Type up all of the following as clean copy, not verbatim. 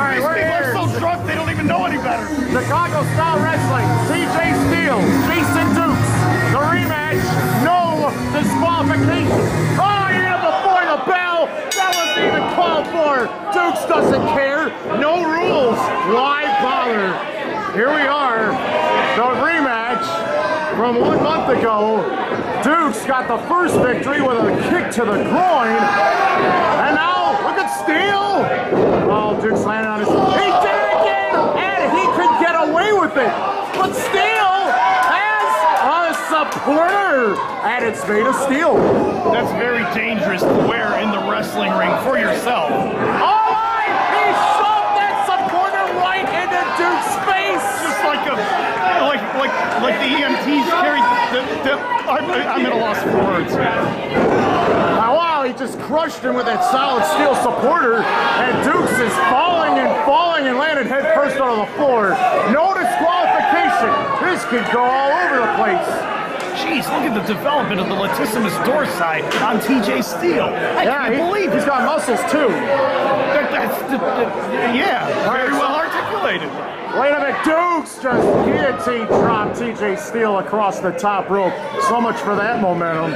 right, These we're people here. are so drunk they don't even know any better. Chicago Style Wrestling, TJ Steele, Jason Dukes. The rematch, no disqualification. Oh, you know, before the bell, that wasn't even called for. Dukes doesn't care. No rules. Why bother? Here we are, the rematch from 1 month ago. Dukes got the first victory with a kick to the groin. And now, look at Steele. Oh, Dukes landed on his... He did it again! And he could get away with it. But Steele has a supporter. And it's made of steel. That's very dangerous to wear in the wrestling ring for yourself. Oh, he shoved that supporter right into Duke's face. Just like the EMTs carry I'm at a loss for words. Wow, he just crushed him with that solid steel supporter, and Dukes is falling and landed head first onto the floor. No disqualification. This could go all over the place. Jeez, look at the development of the latissimus dorsi on TJ Steele. I can't believe he's got muscles too. Yeah, very well articulated. Wait a minute, Dukes just guillotine dropped TJ Steele across the top rope. So much for that momentum.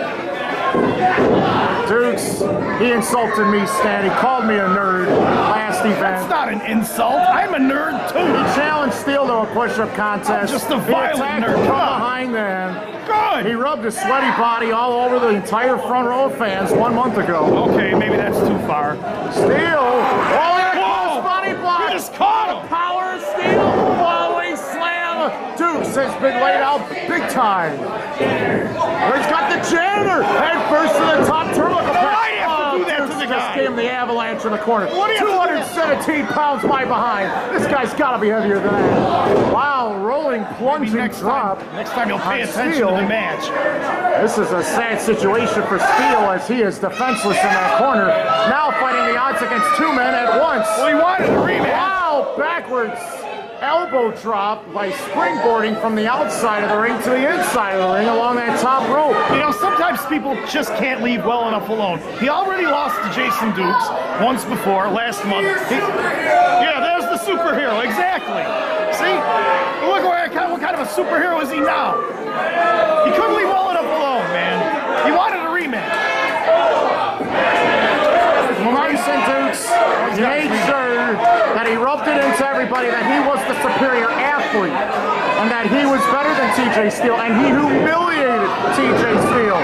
Dukes, he insulted me, Stan. He called me a nerd last event. That's not an insult. I'm a nerd too. He challenged Steele to a push-up contest. I'm just a violent nerd. From behind then. Good. He rubbed his sweaty body all over the entire front row of fans 1 month ago. Okay, maybe that's too far. Steele, oh, body block. You just caught him. Power of Steele, following slam. Dukes has been laid out big time. He's got the janitor head first to the top turnbuckle. Why do you have to do that to the guy? Just gave him the avalanche in the corner. 217 pounds by behind. This guy's got to be heavier than that. Wow, rolling, plunging drop. Next time you'll pay attention to the match. This is a sad situation for Steele as he is defenseless in that corner. Now fighting the odds against two men at once. Well, he wanted a rematch. Wow, backwards. Elbow drop by springboarding from the outside of the ring to the inside of the ring along that top rope. You know, sometimes people just can't leave well enough alone. He already lost to Jason Dukes once before, last month. Yeah, there's the superhero, exactly. See? Look what kind of a superhero is he now? He couldn't leave well enough alone, man. He wanted a rematch. Jason Dukes made sure that he rubbed it into everybody that he was the superior athlete and that he was better than TJ Steele, and he humiliated TJ Steele.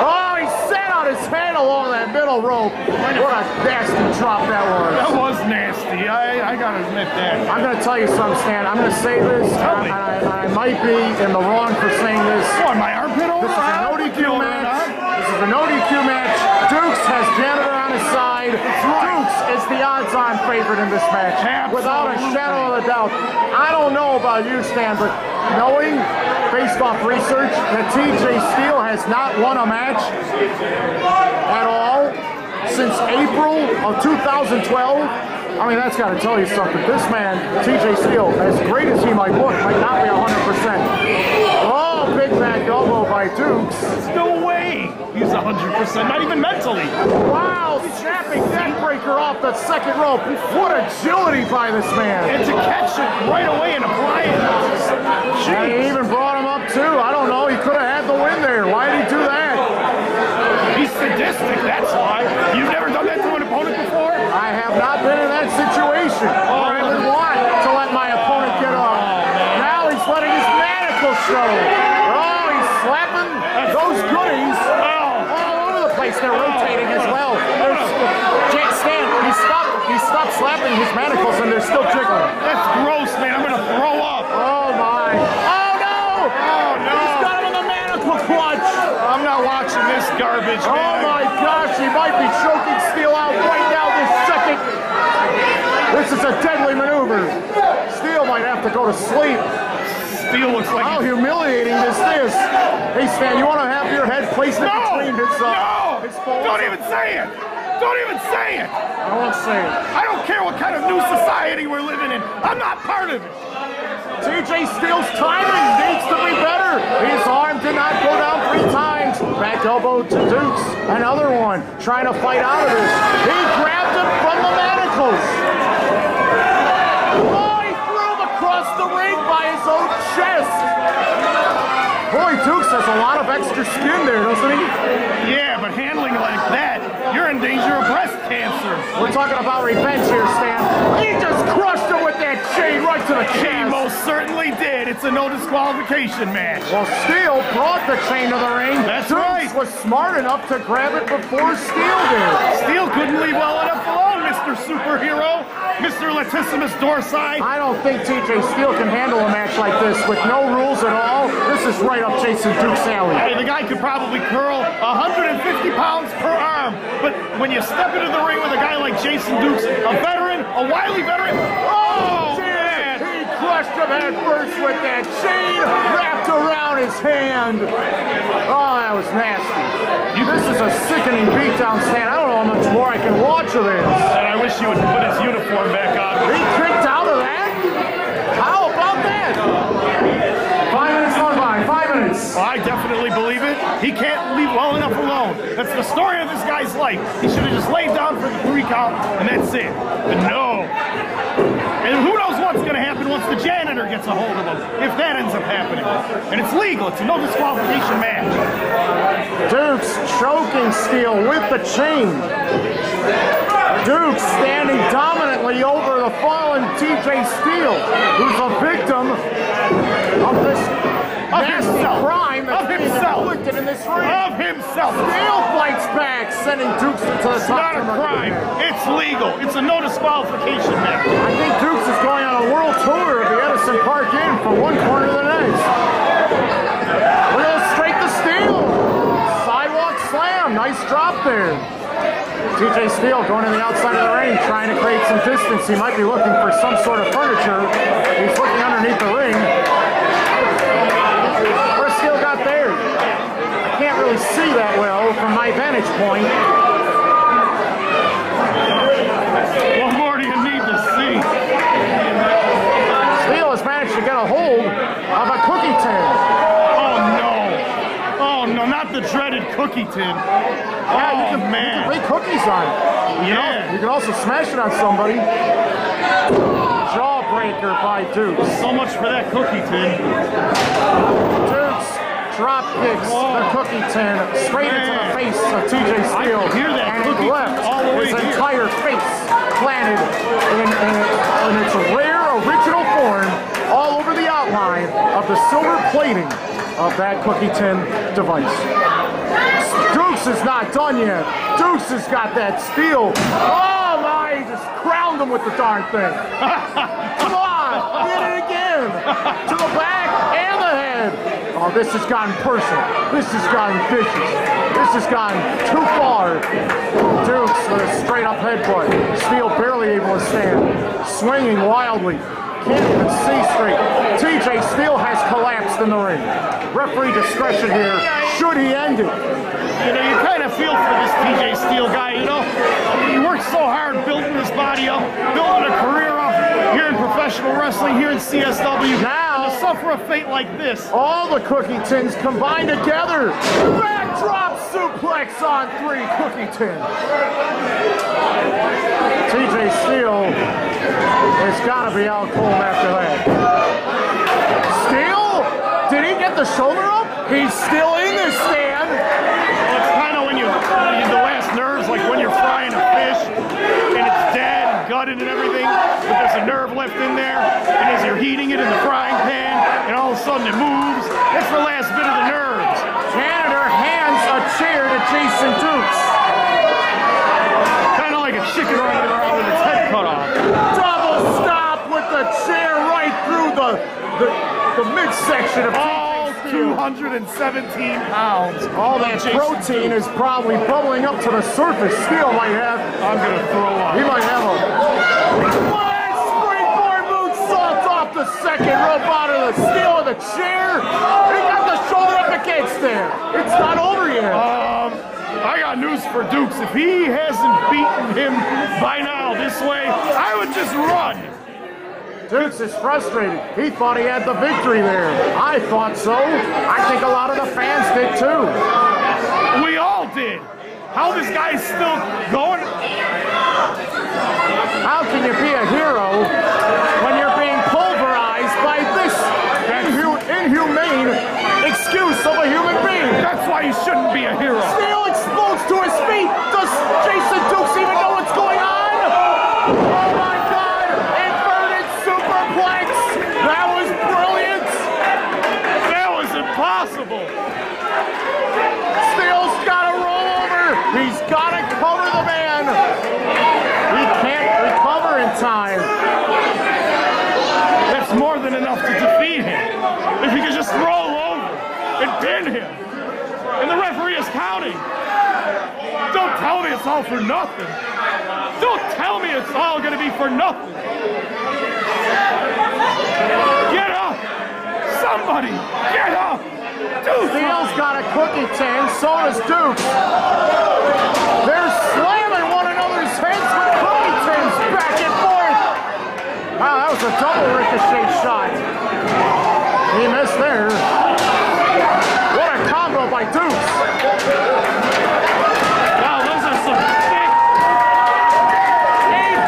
Oh, he sat on his head along that middle rope. What a nasty drop that was. That was nasty. I gotta admit that. I'm gonna tell you something, Stan. I'm gonna say this. I might be in the wrong for saying this. What, my armpit over? This is a no DQ match. This is a no DQ match. Dukes has Janitor on his side. Dukes is the odds-on favorite in this match. Absolutely. Without a shadow of a doubt. I don't know about you, Stan, but knowing, based off research, that TJ Steele has not won a match at all since April of 2012. I mean, that's got to tell you something. This man, TJ Steele, as great as he might look, might not be 100%. Oh, big back elbow by Dukes. No way. He's 100%, not even mentally. Wow, snapping neck breaker off the second rope. What agility by this man. And to catch it right away and apply it. And he even brought him up too. I don't know, he could have had the win there. Why did he do that? He's sadistic, that's why. You've never done that to an opponent before? I have not been in that situation. I really want to let my opponent get up. Now he's letting his manacles show. Oh, he's slapping those goodies all over the place. They're rotating as well. Stan, he stopped slapping his manacles and they're still jiggling. That's gross, man. I'm gonna throw up. Oh my. Oh no! Oh no! He's got him in the manacle clutch. I'm not watching this garbage, man. Oh my gosh, he might be choking Steele out right now this second. This is a deadly maneuver. Steele might have to go to sleep. Steele looks like how humiliating this is. Hey Stan, you want to have your head placed in between his folds? Don't even say it. Don't even say it. I won't say it. I don't care what kind of new society we're living in. I'm not part of it. TJ Steele's timing needs to be better. His arm did not go down 3 times. Back elbow to Dukes. Another one trying to fight out of this. He grabbed him from the manacles. Boy, Dukes has a lot of extra skin there, doesn't he? Yeah, but handling like that, you're in danger of breast cancer. We're talking about revenge here, Stan. He just crushed him with that chain right to the He chest. most certainly did. It's a no disqualification match. Well, Steele brought the chain to the ring. That's Dukes right. was smart enough to grab it before Steele did. Steele couldn't leave well enough alone, Mr. Superhero, Mr. Latissimus Dorsi. I don't think TJ Steele can handle a match like this with no rules at all. This is right up Jason Duke's alley. Hey, the guy could probably curl 150 pounds per arm, but when you step into the ring with a guy like Jason Dukes, a veteran, a wily veteran, oh, man! He crushed him head first with that chain wrapped around his hand. Oh, that was nasty. This is a sickening beatdown, Stan. I don't know how much more I can watch of this. And I wish he would put his uniform back on. He kicked out of that? How about that? 5 minutes gone by. 5 minutes. Well, I definitely believe it. He can't leave well enough alone. That's the story of this guy's life. He should have just laid down for the 3 count, and that's it. But no. And who knows what's going to happen once the janitor gets a hold of him, if that ends up happening. And it's legal. It's a no disqualification match. Dukes choking Steele with the chain. Dukes standing dominantly over the fallen TJ Steele, who's a victim of this nasty crime that's being inflicted in this ring. Of himself. Steele fights back, sending Dukes to the top. It's not a crime. It's legal. It's a no disqualification match. I think Dukes is going on a world tour of the Edison Park Inn from one corner to the next. Look at this, straight to Steele. Sidewalk slam. Nice drop there. TJ Steele going to the outside of the ring, trying to create some distance. He might be looking for some sort of furniture. He's looking underneath the ring. Where's Steele got there? I can't really see that well from my vantage point. What more do you need to see? Steele has managed to get a hold of a cookie tin. Oh, no. Oh, no, not the dreaded cookie tin. Yeah, Oh, you can man. bake cookies on it. Yeah. You can also smash it on somebody. Jawbreaker by Dukes. So much for that cookie tin. Dukes drop kicks the cookie tin straight into the face of TJ Steele. I can hear that and cookie he left tin all the way his here. entire face planted in its rare original form all over the outline of the silver plating of that cookie tin device. Dukes is not done yet. Dukes has got that Steele. Oh my, he just crowned him with the darn thing. Come on, did it again. To the back and the head. Oh, this has gotten personal. This has gotten vicious. This has gotten too far. Dukes with a straight up headbutt. Steele barely able to stand. Swinging wildly. Can't even see straight. TJ Steele has collapsed in the ring. Referee discretion here. Should he end it? You know, you kind of feel for this TJ Steele guy, you know? He worked so hard building his body up, building a career up here in professional wrestling, here in CSW. Now, and to suffer a fate like this. all the cookie tins combined together. Backdrop suplex on 3 cookie tins. TJ Steele has got to be out cold after that. Steele? Did he get the shoulder up? He's still in this, Stan. Well, it's kind of when the last nerves, like when you're frying a fish and it's dead and gutted and everything, but there's a nerve left in there, and as you're heating it in the frying pan, and all of a sudden it moves, that's the last bit of the nerves. Janitor hands a chair to Jason Dukes. Kind of like a chicken running around with its head cut off. Double stop with the chair right through the midsection of All TJ Steele. 217 pounds. All that protein is probably bubbling up to the surface. Steele might have. I'm going to throw up. He might have a springboard moonsault off the second rope out of the Steele of the chair. He got the shoulder up against there. It's not over yet. I got news for Dukes. If he hasn't beaten him by now this way, I would just run. Dukes is frustrated. He thought he had the victory there. I thought so. I think a lot of the fans did too. We all did. How this guy's still going? How can you be a hero when you're being pulverized by this inhumane excuse That's more than enough to defeat him. If he could just roll over and pin him. And the referee is counting. Don't tell me it's all for nothing. Don't tell me it's all going to be for nothing. Get up! Somebody, get up! Steele's got a cookie tin, so does Duke. They're slamming one another's heads with cookie tins back and forth. Wow, that was a double ricochet shot. He missed there. What a combo by Duke. Wow, those are some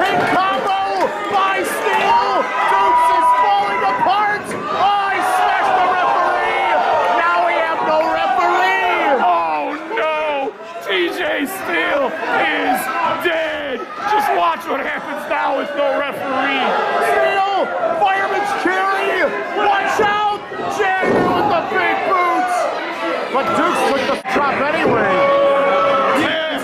big combo by Steele. Duke is falling apart. Oh, he smashed the referee. Now we have no referee. Oh no! TJ Steele is dead. Just watch what happens now with no referee. Steele, fireman's carry. Watch out. Janitor with the big boots. But Duke took the drop anyway. Yeah.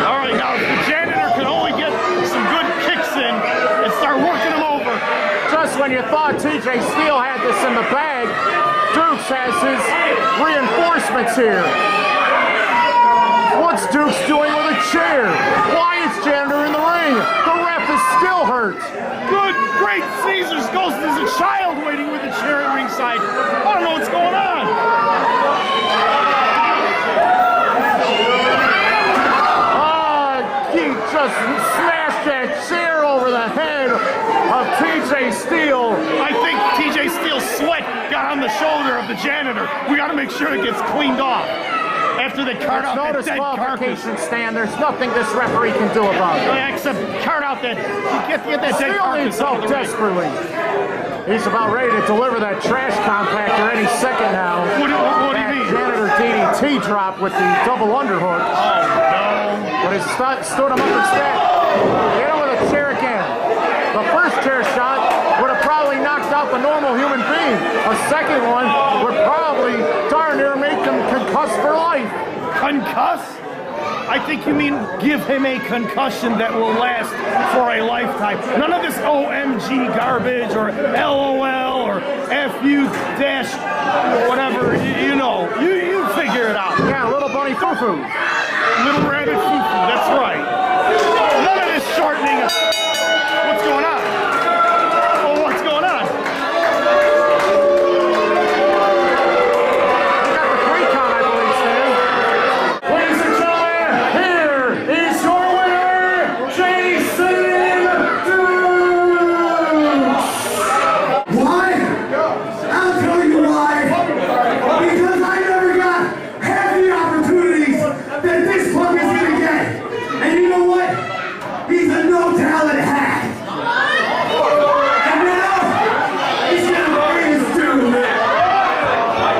All right, now if the Janitor can only get some good kicks in and start working him over. Just when you thought TJ Steele had this in the bag, Dukes has his reinforcements here. What's Dukes doing with a chair? Why is Janitor in the ring? The ref is still hurt. Good, great Caesar's Ghost is a child waiting with a chair at ringside. I don't know what's going on. He just smashed that chair over the head of TJ Steele. I think TJ Steele's sweat got on the shoulder of the Janitor. We got to make sure it gets cleaned off after they cart out that dead carcass. Stan. There's nothing this referee can do about it. Except cart out that, get that dead Steele carcass needs help desperately. He's about ready to deliver that trash compactor any second now. What do you mean? Janitor DDT drop with the double underhook. Oh, no. But he stood him up instead. Hit him with a chair again. The first chair shot would have probably knocked out the normal human being. A second one would probably darn near make him concussed for life. Concuss? I think you mean give him a concussion that will last for a lifetime. None of this OMG garbage or LOL or FU dash whatever, you know. You figure it out. Yeah, little bunny foo-foo. Little rabbit foo-foo, that's right. None of this shortening. What's going on? Oh, what's going on? We got the 3 count, I believe, Stan. Ladies and gentlemen, here is your winner, Jason Dukes. Why? I'll tell you why. Because I never got half the opportunities that this punk is going to get. And you know what? He's a no-talent hack. And now, he's going to pay his dues.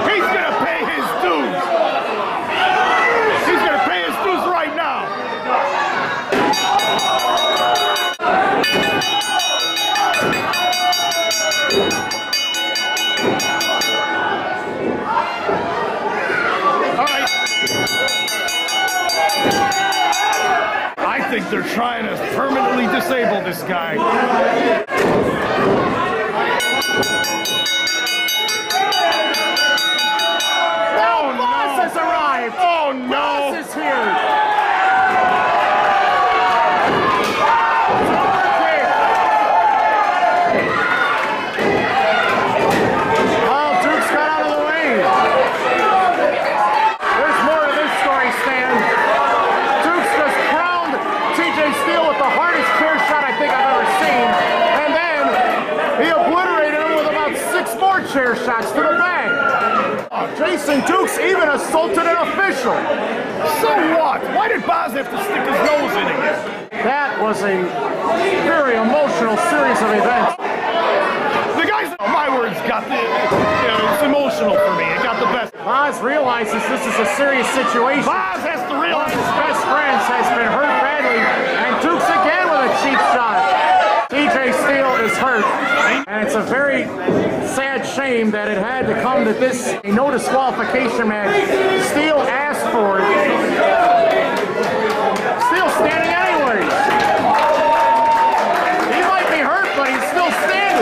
He's gonna pay his dues. He's gonna pay his dues right now. All right. I think they're trying to permanently disable this guy. Oh, Boss has arrived. Oh no! Boss is here. Oh, Duke's got out of the way. There's more to this story, Stan. Duke's just crowned TJ Steele with the hardest chair shot I think I've ever seen. And then he obliterated him with about 6 more chair shots to the bag. Jason Dukes even assaulted an official. So what? Why did Boz have to stick his nose in it? That was a very emotional series of events. The guys, my words, got the, it's emotional for me. It got the best. Boz realizes this is a serious situation. Boz has to One realize of his best friends has been hurt badly, and Dukes again with a cheap shot. TJ Steele is hurt, and it's a very sad shame that it had to come to this no disqualification match. Steele asked for it. Steele standing anyways. He might be hurt, but he's still standing.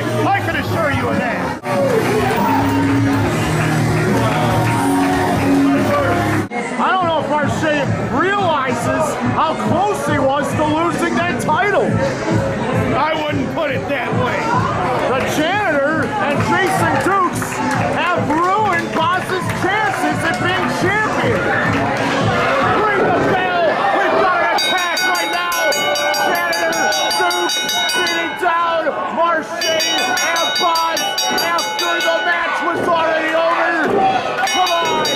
back. I can assure you of that. I don't know if Marche realizes how close he was to losing that title. I wouldn't put it that way. The Janitor and Jason Dukes have ruined Boss's chances at being champion. Ring the bell. We've got an attack right now. Janitor, Dukes beating down Marche and Boss after the match was already over. Come on.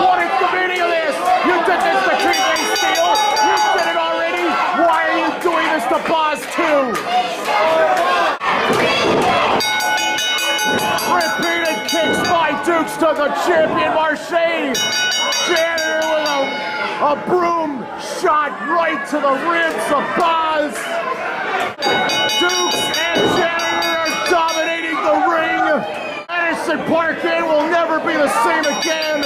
What is the meaning of this? You did this to TJ Steele. You did it already. Why are you doing this to Boss too? Repeated kicks by Dukes to the champion Marche. Janitor with a broom shot right to the ribs of Boss. Dukes and Janitor are dominating the ring. Edison Park Inn will never be the same again.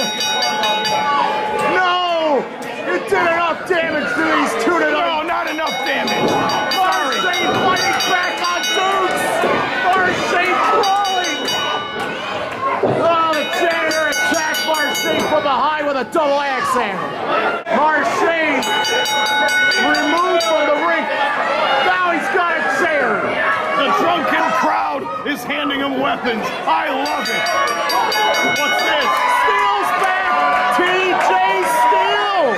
No! You did enough damage to these two tonight. No, not enough damage. Sorry. Marche fighting back on Dukes. Marche crawling. Oh, the Janitor attacked Marche from behind with a double axe handle. Marche removed from the ring. Now he's got a chair. The drunken crowd is handing him weapons. I love it. What's this? Steele's back. TJ Steele.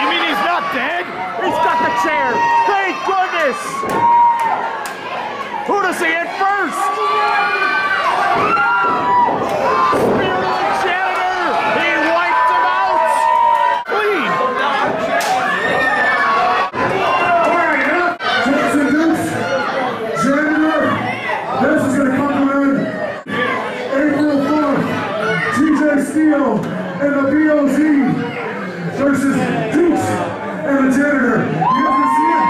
You mean he's not dead? He's got the chair. Thank goodness. Who does he hit first? Spear to the Janitor. He wiped him out. Clean. Jason Dukes, Janitor, this is going to come to an end. April 4th, TJ Steele and the BOZ versus Dukes and the Janitor. You guys can see it?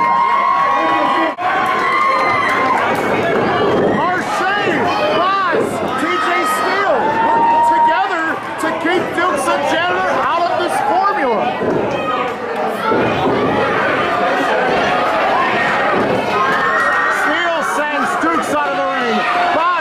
Marche, Boss, TJ Steele working together to keep Dukes and Janitor out of this formula. Steele sends Dukes out of the ring. Boss